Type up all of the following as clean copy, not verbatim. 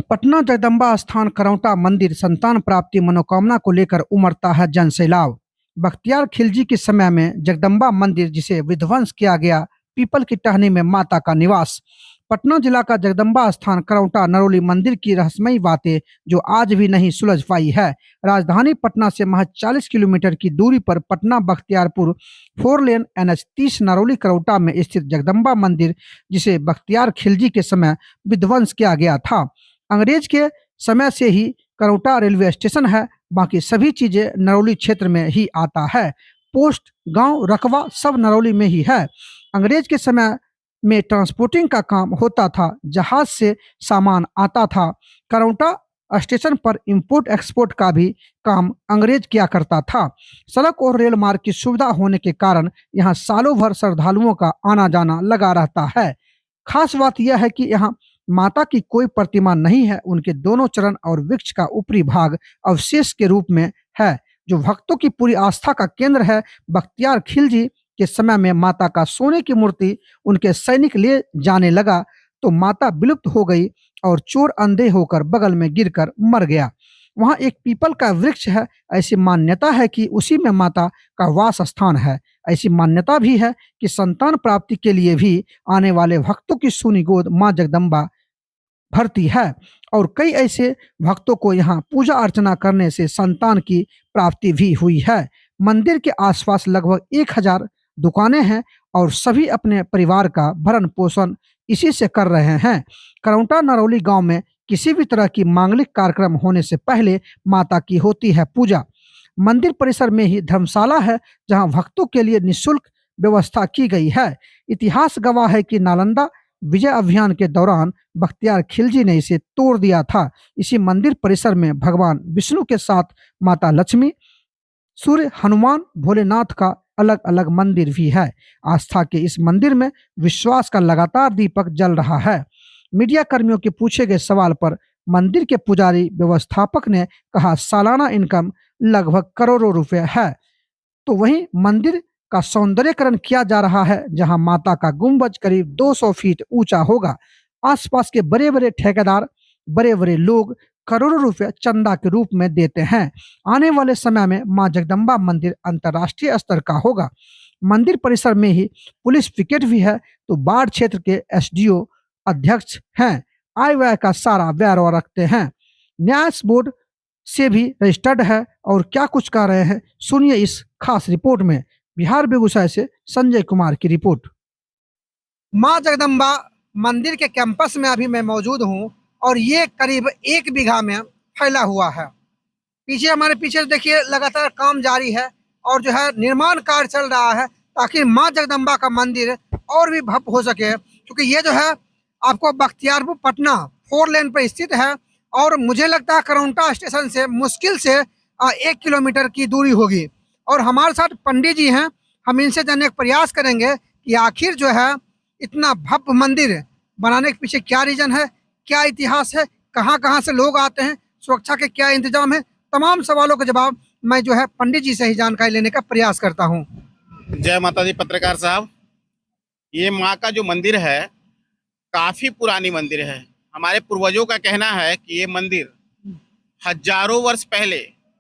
पटना जगदम्बा स्थान करौटा मंदिर संतान प्राप्ति मनोकामना को लेकर उमड़ता है जन सैलाब। बख्तियार खिलजी के समय में जगदम्बा मंदिर जिसे विध्वंस किया गया, पीपल की टहनी में माता का निवास। पटना जिला का जगदम्बा स्थान करौटा नरौली मंदिर की रहस्यमयी बातें जो आज भी नहीं सुलझ पाई है। राजधानी पटना से महज 40 किलोमीटर की दूरी पर पटना बख्तियारपुर 4 लेन NH 30 नरौली करौटा में स्थित जगदम्बा मंदिर जिसे बख्तियार खिलजी के समय विध्वंस किया गया था। अंग्रेज के समय से ही करौटा रेलवे स्टेशन है, बाकी सभी चीजें नरौली क्षेत्र में ही आता है। पोस्ट, गांव, रकबा सब नरौली में ही है। अंग्रेज के समय में ट्रांसपोर्टिंग का काम होता था, जहाज से सामान आता था। करौटा स्टेशन पर इंपोर्ट एक्सपोर्ट का भी काम अंग्रेज किया करता था। सड़क और रेल मार्ग की सुविधा होने के कारण यहाँ सालों भर श्रद्धालुओं का आना जाना लगा रहता है। खास बात यह है कि यहाँ माता की कोई प्रतिमा नहीं है, उनके दोनों चरण और वृक्ष का ऊपरी भाग अवशेष के रूप में है, जो भक्तों की पूरी आस्था का केंद्र है। बख्तियार खिलजी के समय में माता का सोने की मूर्ति उनके सैनिक ले जाने लगा तो माता विलुप्त हो गई और चोर अंधे होकर बगल में गिरकर मर गया। वहाँ एक पीपल का वृक्ष है, ऐसी मान्यता है कि उसी में माता का वास स्थान है। ऐसी मान्यता भी है कि संतान प्राप्ति के लिए भी आने वाले भक्तों की सूनी गोद माँ जगदम्बा भरती है और कई ऐसे भक्तों को यहाँ पूजा अर्चना करने से संतान की प्राप्ति भी हुई है। मंदिर के आसपास लगभग 1000 दुकानें हैं और सभी अपने परिवार का भरण पोषण इसी से कर रहे हैं। करौटा नरौली गांव में किसी भी तरह की मांगलिक कार्यक्रम होने से पहले माता की होती है पूजा। मंदिर परिसर में ही धर्मशाला है, जहां भक्तों के लिए निःशुल्क व्यवस्था की गई है। इतिहास गवाह है कि नालंदा विजय अभियान के दौरान बख्तियार खिलजी ने इसे तोड़ दिया था। इसी मंदिर परिसर में भगवान विष्णु के साथ माता लक्ष्मी, सूर्य, हनुमान, भोलेनाथ का अलग अलग मंदिर भी है। आस्था के इस मंदिर में विश्वास का लगातार दीपक जल रहा है। मीडिया कर्मियों के पूछे गए सवाल पर मंदिर के पुजारी व्यवस्थापक ने कहा, सालाना इनकम लगभग करोड़ों रुपए है। तो वहीं मंदिर का सौंदर्यकरण किया जा रहा है, जहां माता का गुंबज करीब 200 फीट ऊंचा होगा। आसपास के बड़े बड़े ठेकेदार, बड़े बड़े लोग करोड़ों रुपए चंदा के रूप में देते हैं। आने वाले समय में मां जगदम्बा मंदिर अंतर्राष्ट्रीय स्तर का होगा। मंदिर परिसर में ही पुलिस पिकेट भी है, तो बाढ़ क्षेत्र के SDO अध्यक्ष हैं, आय व्यय का सारा ब्यौरा रखते हैं। न्यास बोर्ड से भी रजिस्टर्ड है और क्या कुछ कह रहे हैं सुनिए इस खास रिपोर्ट में। बिहार बेगूसराय से संजय कुमार की रिपोर्ट। मां जगदम्बा मंदिर के कैंपस में अभी मैं मौजूद हूं और ये करीब 1 बीघा में फैला हुआ है। पीछे हमारे पीछे देखिए लगातार काम जारी है और जो है निर्माण कार्य चल रहा है ताकि मां जगदम्बा का मंदिर और भी भव्य हो सके, क्योंकि ये जो है आपको बख्तियारपुर पटना 4 लेन पर स्थित है और मुझे लगता है करौटा स्टेशन से मुश्किल से 1 किलोमीटर की दूरी होगी। और हमारे साथ पंडित जी हैं, हम इनसे जानने का प्रयास करेंगे कि आखिर जो है इतना भव्य मंदिर बनाने के पीछे क्या रीजन है, क्या इतिहास है, कहाँ कहाँ से लोग आते हैं, सुरक्षा के क्या इंतजाम है। तमाम सवालों का जवाब मैं जो है पंडित जी से ही जानकारी लेने का प्रयास करता हूँ। जय माता दी पत्रकार साहब, ये माँ का जो मंदिर है काफी पुरानी मंदिर है। हमारे पूर्वजों का कहना है कि ये मंदिर हजारों वर्ष पहले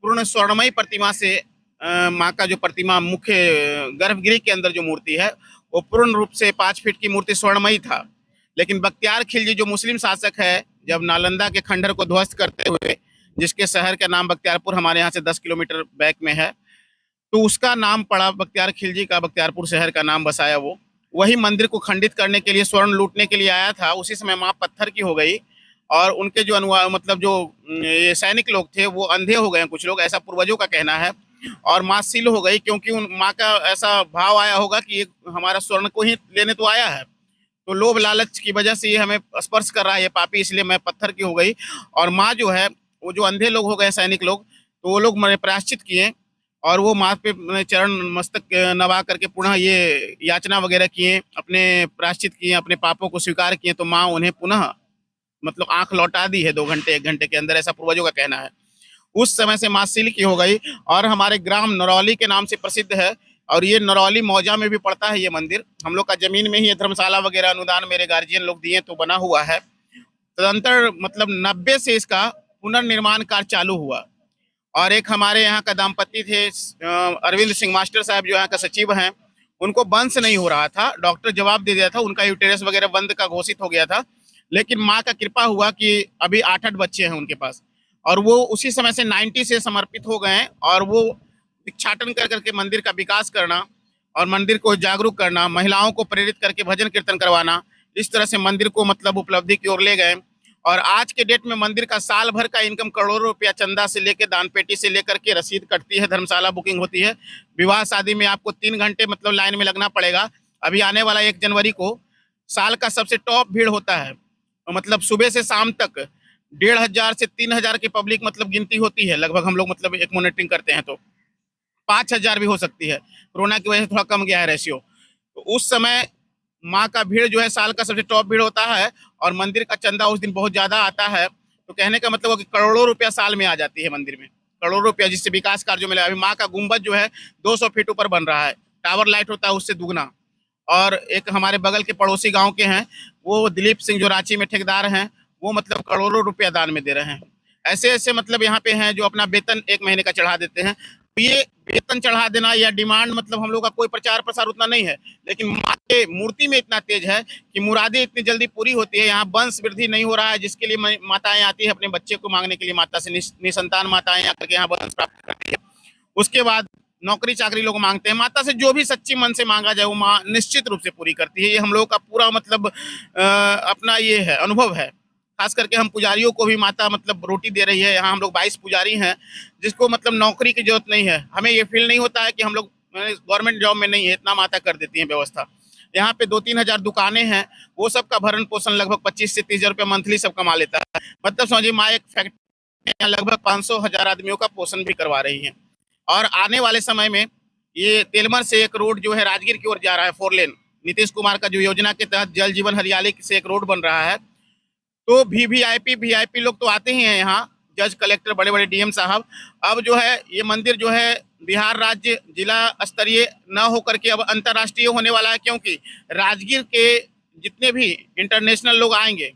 पूर्ण स्वर्णमयी प्रतिमा से माँ का जो प्रतिमा मुख्य गर्भगृह के अंदर जो मूर्ति है वो पूर्ण रूप से 5 फीट की मूर्ति स्वर्णमयी था। लेकिन बख्तियार खिलजी जो मुस्लिम शासक है, जब नालंदा के खंडर को ध्वस्त करते हुए, जिसके शहर का नाम बख्तियारपुर हमारे यहाँ से 10 किलोमीटर बैक में है, तो उसका नाम पड़ा बख्तियार खिलजी का, बख्तियारपुर शहर का नाम बसाया वो। वही मंदिर को खंडित करने के लिए, स्वर्ण लूटने के लिए आया था। उसी समय माँ पत्थर की हो गई और उनके जो जो ये सैनिक लोग थे वो अंधे हो गए, कुछ लोग, ऐसा पूर्वजों का कहना है। और माँ सील हो गई क्योंकि उन माँ का ऐसा भाव आया होगा कि ये हमारा स्वर्ण को ही लेने तो आया है, तो लोभ लालच की वजह से ये हमें स्पर्श कर रहा है, ये पापी, इसलिए मैं पत्थर की हो गई। और माँ जो है वो जो अंधे लोग हो गए सैनिक लोग, तो वो लोग मैंने प्रायश्चित किए और वो माँ पे चरण मस्तक नवा करके पुनः ये याचना वगैरह किए, अपने प्रायश्चित किए, अपने पापों को स्वीकार किए, तो माँ उन्हें पुनः आंख लौटा दी है 2 घंटे 1 घंटे के अंदर, ऐसा पूर्वजों का कहना है। उस समय से माँ सील की हो गई और हमारे ग्राम नरौली के नाम से प्रसिद्ध है। और ये नरौली मौजा में भी पड़ता है ये मंदिर। हम लोग का जमीन में ही ये धर्मशाला वगैरह अनुदान मेरे गार्जियन लोग दिए तो बना हुआ है। तदंतर मतलब 90 से इसका पुनर्निर्माण कार्य चालू हुआ। और एक हमारे यहाँ का दाम्पत्य थे अरविंद सिंह मास्टर साहब, जो यहाँ का सचिव हैं, उनको वंश नहीं हो रहा था, डॉक्टर जवाब दे दिया था, उनका यूटेरस वगैरह बंद का घोषित हो गया था। लेकिन माँ का कृपा हुआ कि अभी 8-8 बच्चे हैं उनके पास, और वो उसी समय से 90 से समर्पित हो गए हैं। और वो भिक्षाटन कर करके मंदिर का विकास करना और मंदिर को जागरूक करना, महिलाओं को प्रेरित करके भजन कीर्तन करवाना, इस तरह से मंदिर को मतलब उपलब्धि की ओर ले गए। और आज के डेट में मंदिर का साल भर का इनकम करोड़ों रुपया चंदा से लेकर दान पेटी से लेकर के रसीद कटती है, धर्मशाला बुकिंग होती है। विवाह शादी में आपको 3 घंटे मतलब लाइन में लगना पड़ेगा। अभी आने वाला 1 जनवरी को साल का सबसे टॉप भीड़ होता है, मतलब सुबह से शाम तक 1500 से 3000 की पब्लिक मतलब गिनती होती है लगभग। हम लोग मतलब एक मॉनिटरिंग करते हैं तो 5000 भी हो सकती है, कोरोना की वजह से थोड़ा कम गया है रेशियो। तो उस समय माँ का भीड़ जो है साल का सबसे टॉप भीड़ होता है, और मंदिर का चंदा उस दिन बहुत ज्यादा आता है। तो कहने का मतलब कि करोड़ों रुपया साल में आ जाती है मंदिर में, करोड़ों रुपया, जिससे विकास कार्यों में लगा। अभी माँ का गुम्बद जो है 200 फीट ऊपर बन रहा है, टावर लाइट होता है उससे दुगना। और एक हमारे बगल के पड़ोसी गांव के हैं, वो दिलीप सिंह जो रांची में ठेकेदार हैं, वो मतलब करोड़ों रुपया दान में दे रहे हैं। ऐसे ऐसे मतलब यहाँ पे हैं जो अपना वेतन 1 महीने का चढ़ा देते हैं। तो ये वेतन चढ़ा देना या डिमांड, मतलब हम लोग का कोई प्रचार प्रसार उतना नहीं है, लेकिन माँ के मूर्ति में इतना तेज है कि मुरादें इतनी जल्दी पूरी होती है। यहाँ वंश वृद्धि नहीं हो रहा है, जिसके लिए माताएं आती है अपने बच्चे को मांगने के लिए, माता से निसंतान माताएं आकर के यहाँ वंश प्राप्त करती है। उसके बाद नौकरी चाकरी लोग मांगते हैं, माता से जो भी सच्ची मन से मांगा जाए वो माँ निश्चित रूप से पूरी करती है। ये हम लोग का पूरा मतलब अपना ये है, अनुभव है। खास करके हम पुजारियों को भी माता मतलब रोटी दे रही है। यहाँ हम लोग 22 पुजारी हैं, जिसको मतलब नौकरी की जरूरत नहीं है। हमें ये फील नहीं होता है कि हम लोग गवर्नमेंट जॉब में नहीं है, इतना माता कर देती है व्यवस्था। यहाँ पे 2-3 हजार दुकानें हैं, वो सबका भरण पोषण लगभग 25 से 30 हजार रुपया मंथली सब कमा लेता है। मतलब समझिए माँ एक फैक्ट्री लगभग 500,000 आदमियों का पोषण भी करवा रही है। और आने वाले समय में ये तेलमर से एक रोड जो है राजगीर की ओर जा रहा है, 4 लेन, नीतीश कुमार का जो योजना के तहत जल जीवन हरियाली से एक रोड बन रहा है। तो वीवीआईपी लोग तो आते ही हैं यहाँ, जज कलेक्टर बड़े बड़े डीएम साहब। अब जो है ये मंदिर जो है बिहार राज्य जिला स्तरीय न होकर के अब अंतर्राष्ट्रीय होने वाला है, क्योंकि राजगीर के जितने भी इंटरनेशनल लोग आएंगे,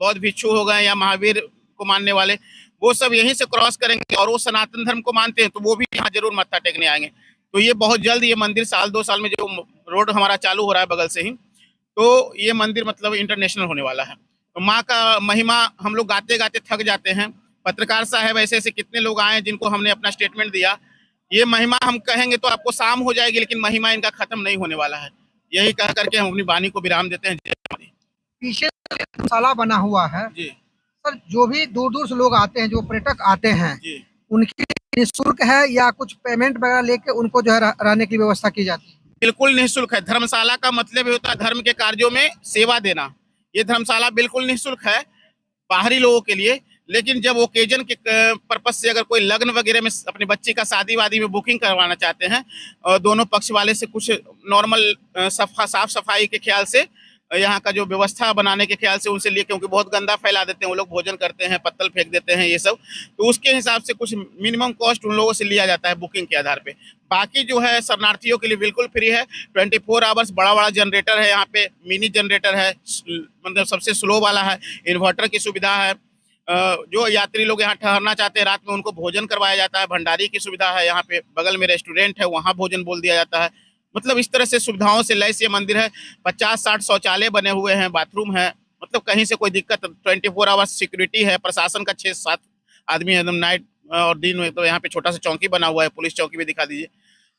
बौद्ध भिक्षु हो गए या महावीर को मानने वाले, वो सब यहीं से क्रॉस करेंगे, और वो सनातन धर्म को मानते हैं तो वो भी यहाँ जरूर मत्था टेकने आएंगे। तो ये बहुत जल्द ये मंदिर 1-2 साल में जो रोड हमारा चालू हो रहा है बगल से ही, तो ये मंदिर मतलब इंटरनेशनल होने वाला है। तो माँ का महिमा हम लोग गाते गाते थक जाते हैं। पत्रकार साहब ऐसे ऐसे कितने लोग आए जिनको हमने अपना स्टेटमेंट दिया। ये महिमा हम कहेंगे तो आपको शाम हो जाएगी, लेकिन महिमा इनका खत्म नहीं होने वाला है। यही कह करके हम अपनी वाणी को विराम देते हैं। पीछे धर्मशाला बना हुआ है जी सर, जो भी दूर दूर से लोग आते हैं, जो पर्यटक आते हैं, जी, उनकी निःशुल्क है या कुछ पेमेंट वगैरह लेके उनको जो है रहने की व्यवस्था की जाती है? बिल्कुल निःशुल्क है। धर्मशाला का मतलब होता है धर्म के कार्यों में सेवा देना। ये धर्मशाला बिल्कुल निःशुल्क है बाहरी लोगों के लिए। लेकिन जब ओकेजन के पर्पज से अगर कोई लग्न वगैरह में अपने बच्चे का शादी वादी में बुकिंग करवाना चाहते हैं, और दोनों पक्ष वाले से कुछ नॉर्मल साफ सफाई के ख्याल से, यहाँ का जो व्यवस्था बनाने के ख्याल से उनसे लिए, क्योंकि बहुत गंदा फैला देते हैं वो लोग, भोजन करते हैं, पत्तल फेंक देते हैं ये सब, तो उसके हिसाब से कुछ मिनिमम कॉस्ट उन लोगों से लिया जाता है बुकिंग के आधार पे। बाकी जो है शरणार्थियों के लिए बिल्कुल फ्री है। 24 आवर्स बड़ा बड़ा जनरेटर है यहाँ पे, मिनी जनरेटर है, मतलब सबसे स्लो वाला है, इन्वर्टर की सुविधा है। जो यात्री लोग यहाँ ठहरना चाहते हैं रात में उनको भोजन करवाया जाता है, भंडारी की सुविधा है, यहाँ पे बगल में रेस्टोरेंट है वहाँ भोजन बोल दिया जाता है। मतलब इस तरह से सुविधाओं से लैस ये मंदिर है। 50-60 शौचालय बने हुए हैं, बाथरूम है, मतलब कहीं से कोई दिक्कत। 24 आवर्स सिक्योरिटी है, प्रशासन का 6-7 आदमी एकदम नाइट और दिन में। तो यहाँ पे छोटा सा चौकी बना हुआ है, पुलिस चौकी भी दिखा दीजिए।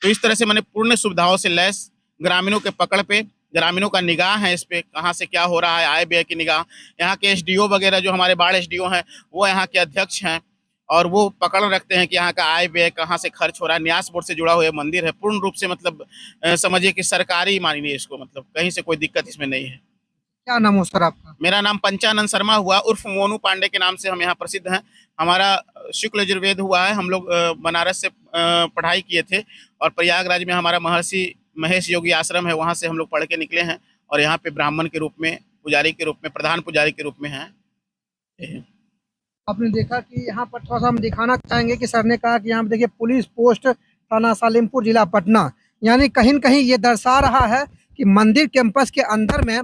तो इस तरह से मैंने पूर्ण सुविधाओं से लैस, ग्रामीणों के पकड़ पे, ग्रामीणों का निगाह है इस पे, कहाँ से क्या हो रहा है, आय व्यय की निगाह। यहाँ के एसडीओ वगैरह जो हमारे बाढ़ एसडीओ हैं वो यहाँ के अध्यक्ष हैं, और वो पकड़ रखते हैं कि यहाँ का आय व्यय कहाँ से खर्च हो रहा है। न्यास बोर्ड से जुड़ा हुआ मंदिर है, पूर्ण रूप से मतलब समझिए कि सरकारी मानिए इसको, मतलब कहीं से कोई दिक्कत इसमें नहीं है। क्या नाम हो सर आपका? मेरा नाम पंचानंद शर्मा हुआ, उर्फ मोनू पांडे के नाम से हम यहाँ प्रसिद्ध हैं। हमारा शुक्ल यजुर्वेद हुआ है, हम लोग बनारस से पढ़ाई किए थे, और प्रयागराज में हमारा महर्षि महेश योगी आश्रम है, वहाँ से हम लोग पढ़ के निकले हैं, और यहाँ पे ब्राह्मण के रूप में, पुजारी के रूप में, प्रधान पुजारी के रूप में हैं। आपने देखा कि यहाँ पर थोड़ा सा हम दिखाना चाहेंगे कि सर ने कहा कि यहाँ पे देखिए पुलिस पोस्ट थाना सालिमपुर जिला पटना, यानी कहीं न कहीं ये दर्शा रहा है कि मंदिर कैंपस के अंदर में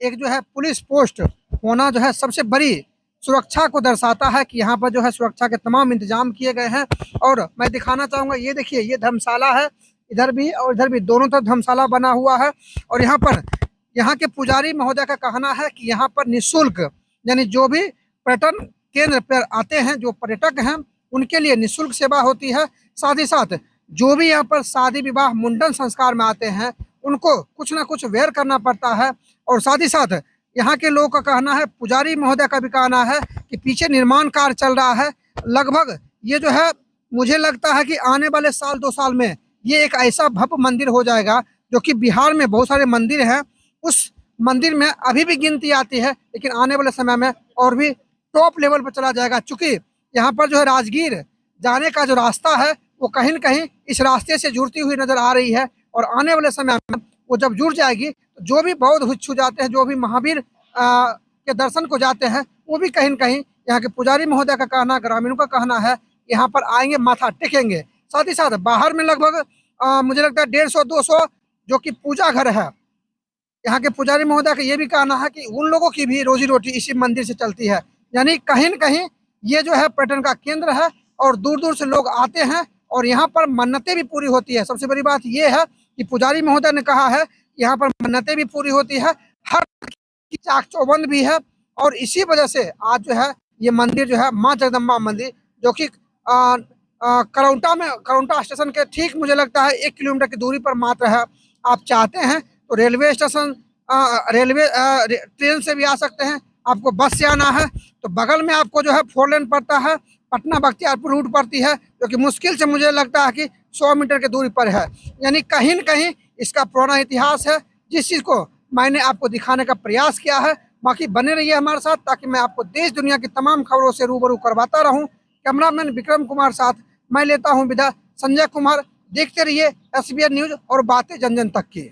एक जो है पुलिस पोस्ट होना जो है सबसे बड़ी सुरक्षा को दर्शाता है कि यहाँ पर जो है सुरक्षा के तमाम इंतजाम किए गए हैं। और मैं दिखाना चाहूंगा, ये देखिए ये धर्मशाला है, इधर भी और इधर भी दोनों तरफ धर्मशाला बना हुआ है। और यहाँ पर यहाँ के पुजारी महोदय का कहना है कि यहाँ पर निःशुल्क, यानी जो भी पर्यटन केंद्र पर आते हैं, जो पर्यटक हैं, उनके लिए निःशुल्क सेवा होती है। साथ ही साथ जो भी यहाँ पर शादी विवाह मुंडन संस्कार में आते हैं, उनको कुछ ना कुछ वेयर करना पड़ता है। और साथ ही साथ यहाँ के लोगों का कहना है, पुजारी महोदय का भी कहना है कि पीछे निर्माण कार्य चल रहा है। लगभग ये जो है मुझे लगता है कि आने वाले साल 2 साल में ये एक ऐसा भव्य मंदिर हो जाएगा, जो कि बिहार में बहुत सारे मंदिर हैं, उस मंदिर में अभी भी गिनती आती है, लेकिन आने वाले समय में और भी टॉप लेवल पर चला जाएगा। चूंकि यहाँ पर जो है राजगीर जाने का जो रास्ता है वो कहीं न कहीं इस रास्ते से जुड़ती हुई नजर आ रही है। और आने वाले समय में वो जब जुड़ जाएगी तो जो भी बौद्ध भिक्षु जाते हैं, जो भी महावीर के दर्शन को जाते हैं, वो भी कहीं न कहीं यहाँ के पुजारी महोदय का कहना, ग्रामीणों का कहना है, यहाँ पर आएंगे, माथा टेकेंगे। साथ ही साथ बाहर में लगभग मुझे लगता है 150-200 जो कि पूजा घर है। यहाँ के पुजारी महोदय का ये भी कहना है कि उन लोगों की भी रोजी रोटी इसी मंदिर से चलती है। यानी कहीं न कहीं ये जो है पर्यटन का केंद्र है और दूर दूर से लोग आते हैं और यहाँ पर मन्नतें भी पूरी होती है। सबसे बड़ी बात ये है कि पुजारी महोदय ने कहा है कि यहाँ पर मन्नतें भी पूरी होती है, हर की चाक चौबंद भी है। और इसी वजह से आज जो है ये मंदिर जो है माँ जगदम्बा मंदिर, जो कि करौंटा स्टेशन के ठीक मुझे लगता है 1 किलोमीटर की दूरी पर मात्र है। आप चाहते हैं तो रेलवे स्टेशन ट्रेन से भी आ सकते हैं, आपको बस से आना है तो बगल में आपको जो है 4 लेन पड़ता है, पटना बख्तियारपुर रूट पड़ती है, जो कि मुश्किल से मुझे लगता है कि 100 मीटर की दूरी पर है। यानी कहीं न कहीं इसका पुराना इतिहास है, जिस चीज़ को मैंने आपको दिखाने का प्रयास किया है। बाकी बने रहिए हमारे साथ, ताकि मैं आपको देश दुनिया की तमाम खबरों से रूबरू करवाता रहूं। कैमरामैन विक्रम कुमार साथ मैं लेता हूं विदा, संजय कुमार। देखते रहिए SBN न्यूज़ और बातें जन जन तक की।